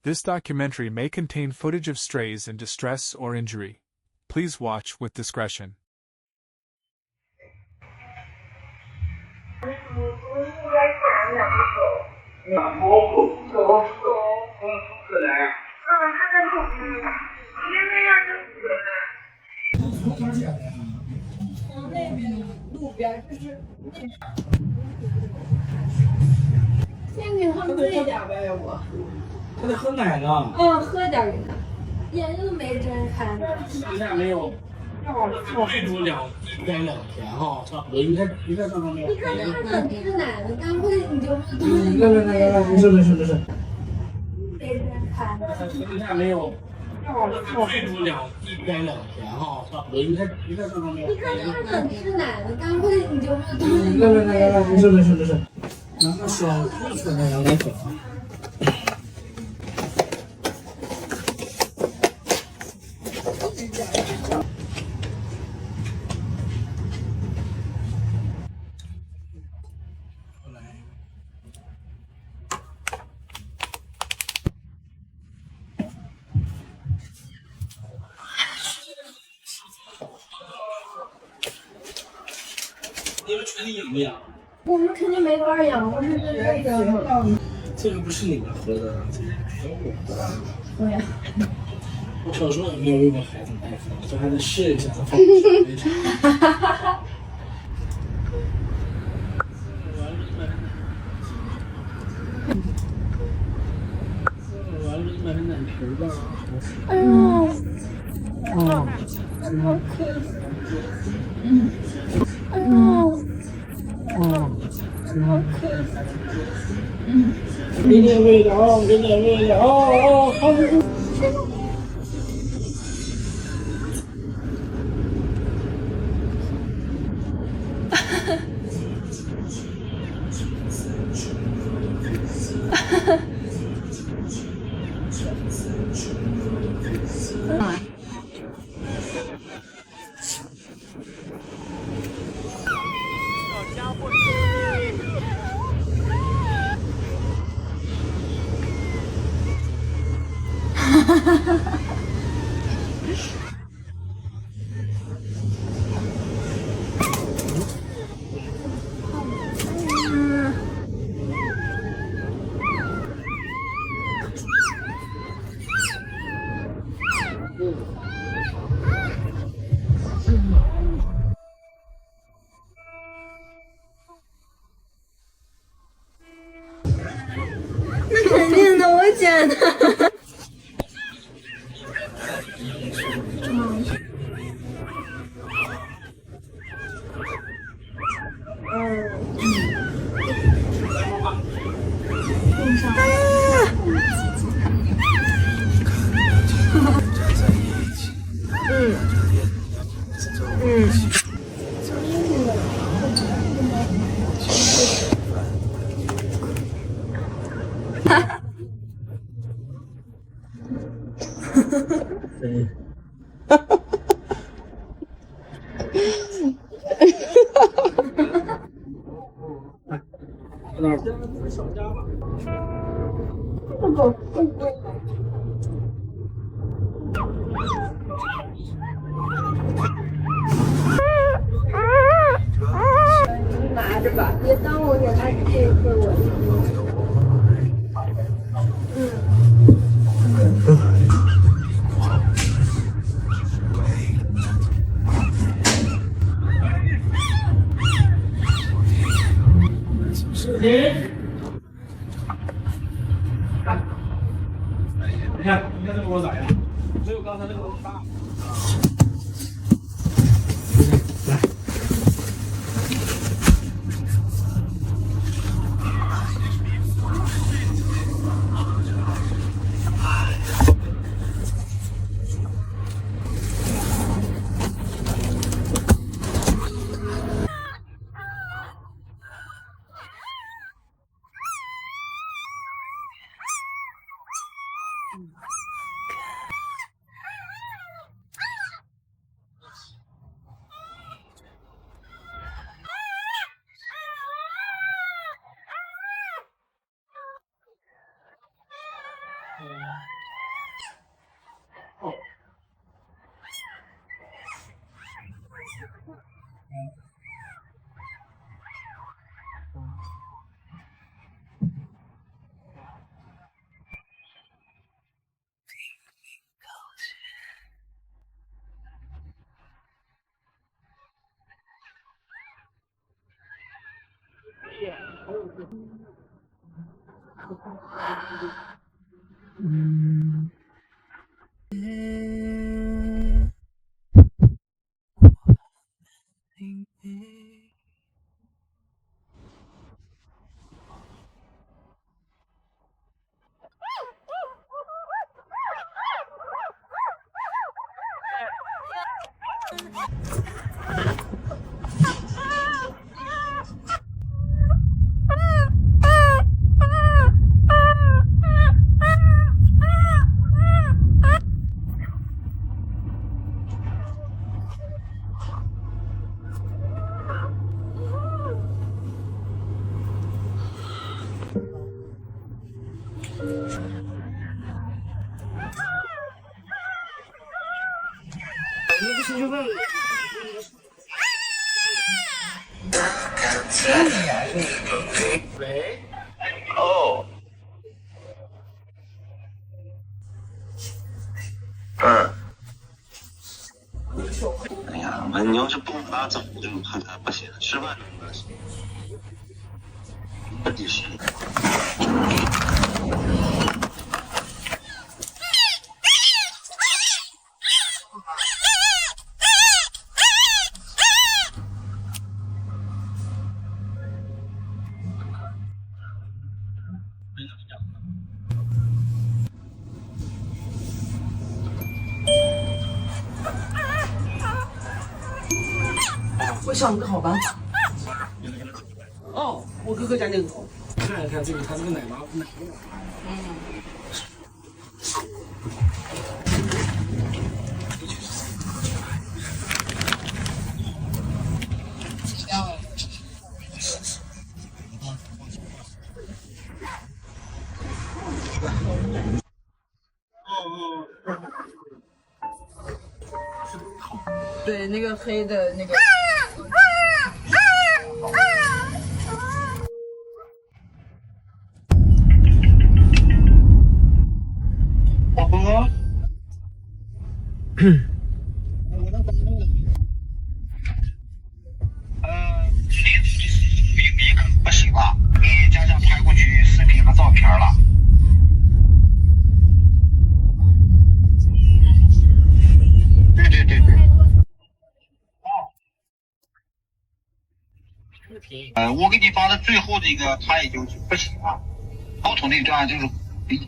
This documentary may contain footage of strays in distress or injury. Please watch with discretion. 从那边路边就是先给他们喂点呗，要不？他得喝奶呢。喝点给他。眼睛都没睁开。现在没有，最多2天哈，差不多。你看上面没有？你看他想吃奶呢，赶快你就来，没事。没睁开。现在没有。最多1天哈，差不多。你看上面没有？你看他想吃奶呢，赶快你就来，没事。拿个小兔子来养奶粉啊。你们群里养不养？我们肯定没法养，我是这个。这个不是你们喝的，这是小我的。对呀。我小时候也没有喂过孩子奶粉，这还得试一下再放水里。完了，买点奶瓶吧。哎呦，好可爱。哎呦，好可爱。给点喂的啊，给点喂的好。那肯定的，我捡的。小家吧。拿着吧，别耽误给他这一会我。视频。你看这个锅咋样？没有刚才那个锅大。喂，哦，哎呀，你要是不拿走，就怕他不行，吃饭不抵食。我想个好办法。哦，我哥哥家那个狗。看一看这个，它这个奶妈奶。对，那个黑的那个。你可不行了，给佳佳拍过去视频和照片了。对。我给你发的最后这个，他也就不行了。后头那段就是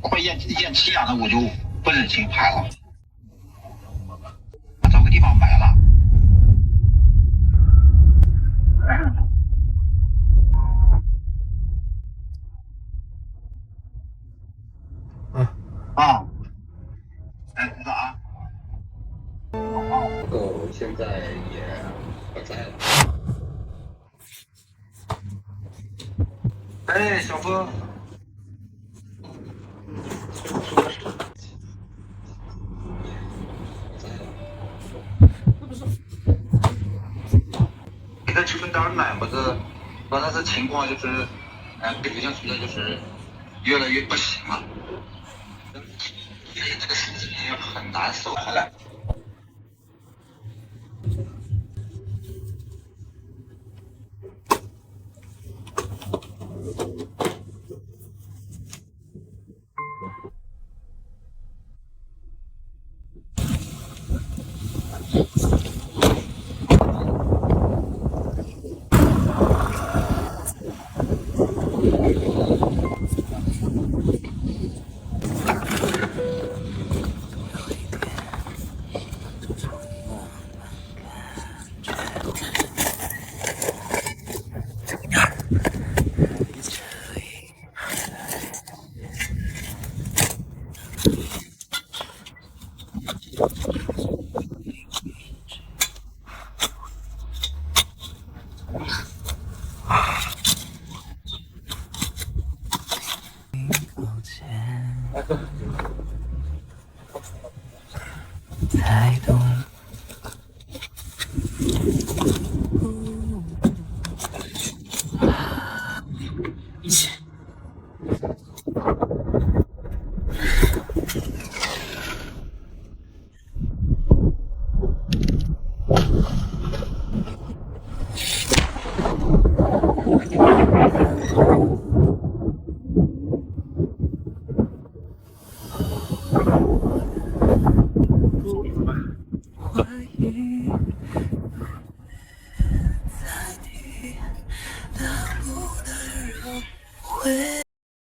快咽气了，那我就不忍心拍了，找个地方埋了。知道啊。狗现在也不在了。哎，小峰。给他吃份点奶不是？说他这情况就是，表现出来就是越来越不行了。这个心情很难受，好了。才懂。